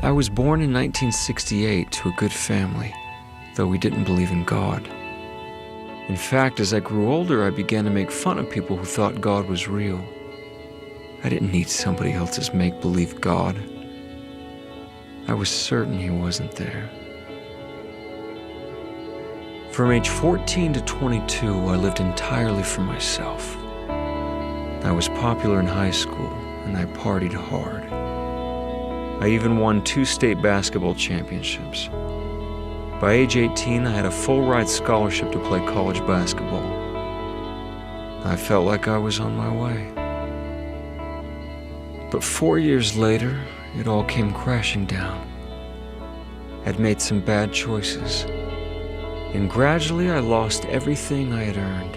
I was born in 1968 to a good family, though we didn't believe in God. In fact, as I grew older, I began to make fun of people who thought God was real. I didn't need somebody else's make-believe God. I was certain he wasn't there. From age 14 to 22, I lived entirely for myself. I was popular in high school, and I partied hard. I even won 2 state basketball championships. By age 18, I had a full-ride scholarship to play college basketball. I felt like I was on my way. But 4 years later, it all came crashing down. I'd made some bad choices, and gradually I lost everything I had earned.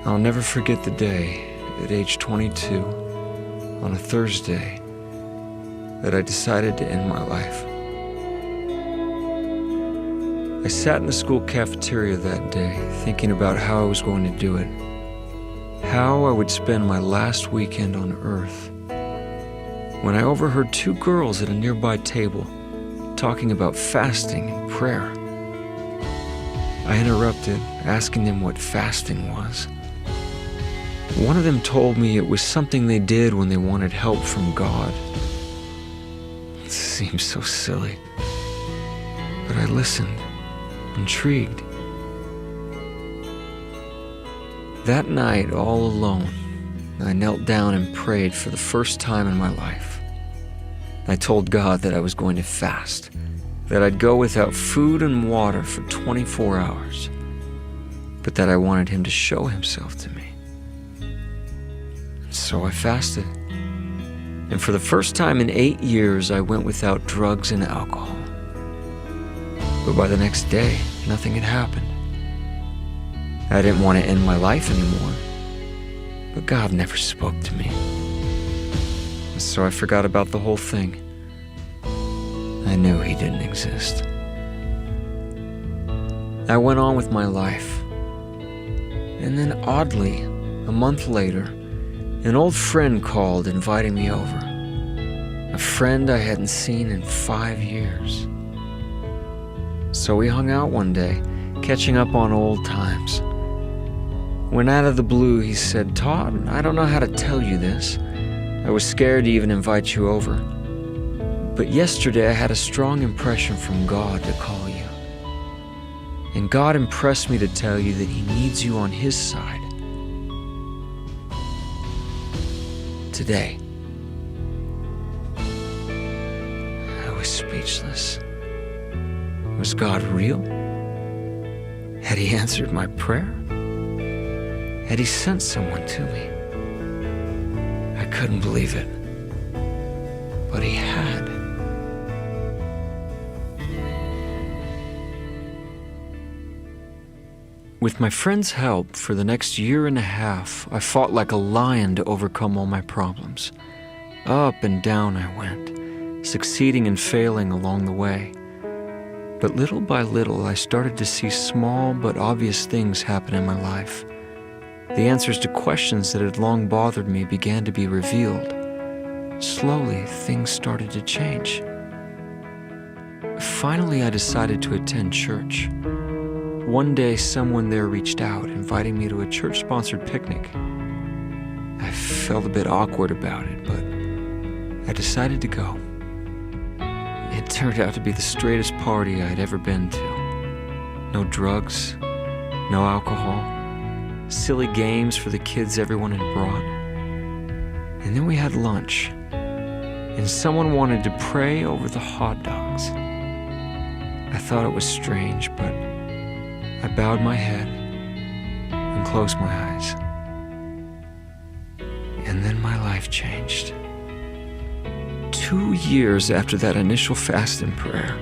I'll never forget the day, at age 22, on a Thursday, that I decided to end my life. I sat in the school cafeteria that day, thinking about how I was going to do it, how I would spend my last weekend on Earth, when I overheard 2 girls at a nearby table talking about fasting and prayer. I interrupted, asking them what fasting was. One of them told me it was something they did when they wanted help from God. It seemed so silly, but I listened, intrigued. That night, all alone, I knelt down and prayed for the first time in my life. I told God that I was going to fast, that I'd go without food and water for 24 hours, but that I wanted him to show himself to me. So I fasted. And for the first time in 8 years, I went without drugs and alcohol. But by the next day, nothing had happened. I didn't want to end my life anymore, but God never spoke to me. And so I forgot about the whole thing. I knew he didn't exist. I went on with my life. And then oddly, a month later, an old friend called inviting me over. A friend I hadn't seen in 5 years. So we hung out one day, catching up on old times. When out of the blue he said, "Todd, I don't know how to tell you this. I was scared to even invite you over. But yesterday I had a strong impression from God to call you. And God impressed me to tell you that he needs you on his side. Today." I was speechless. Was God real? Had he answered my prayer? Had he sent someone to me? I couldn't believe it, but he had. With my friend's help, for the next year and a half, I fought like a lion to overcome all my problems. Up and down I went, succeeding and failing along the way. But little by little, I started to see small but obvious things happen in my life. The answers to questions that had long bothered me began to be revealed. Slowly, things started to change. Finally, I decided to attend church. One day, someone there reached out, inviting me to a church-sponsored picnic. I felt a bit awkward about it, but I decided to go. It turned out to be the straightest party I'd ever been to. No drugs, no alcohol, silly games for the kids everyone had brought. And then we had lunch, and someone wanted to pray over the hot dogs. I thought it was strange, but I bowed my head and closed my eyes. And then my life changed. 2 years after that initial fast and prayer,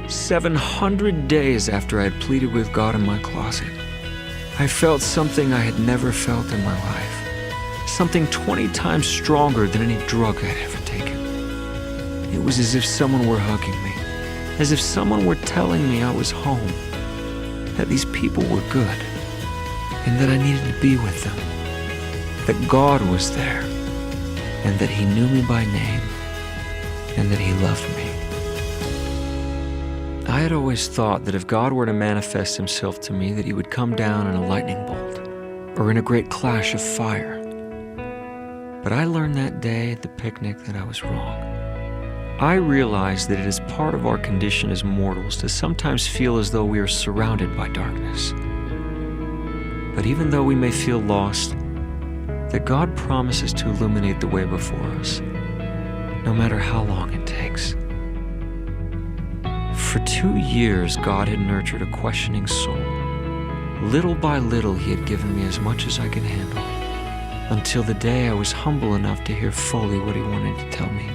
700 days after I had pleaded with God in my closet, I felt something I had never felt in my life. Something 20 times stronger than any drug I'd ever taken. It was as if someone were hugging me, as if someone were telling me I was home, that these people were good, and that I needed to be with them, that God was there, and that he knew me by name, and that He loved me. I had always thought that if God were to manifest Himself to me, that He would come down in a lightning bolt or in a great clash of fire. But I learned that day at the picnic that I was wrong. I realized that it is part of our condition as mortals to sometimes feel as though we are surrounded by darkness. But even though we may feel lost, that God promises to illuminate the way before us, no matter how long it takes. For 2 years, God had nurtured a questioning soul. Little by little, He had given me as much as I could handle, until the day I was humble enough to hear fully what He wanted to tell me.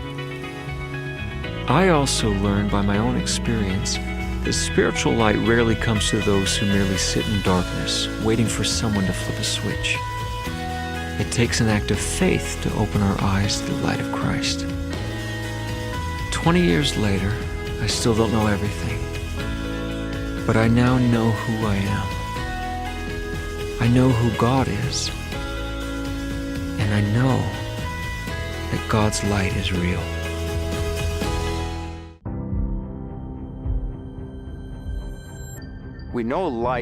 I also learned by my own experience that spiritual light rarely comes to those who merely sit in darkness, waiting for someone to flip a switch. It takes an act of faith to open our eyes to the light of Christ. 20 years later, I still don't know everything, but I now know who I am. I know who God is, and I know that God's light is real. We know light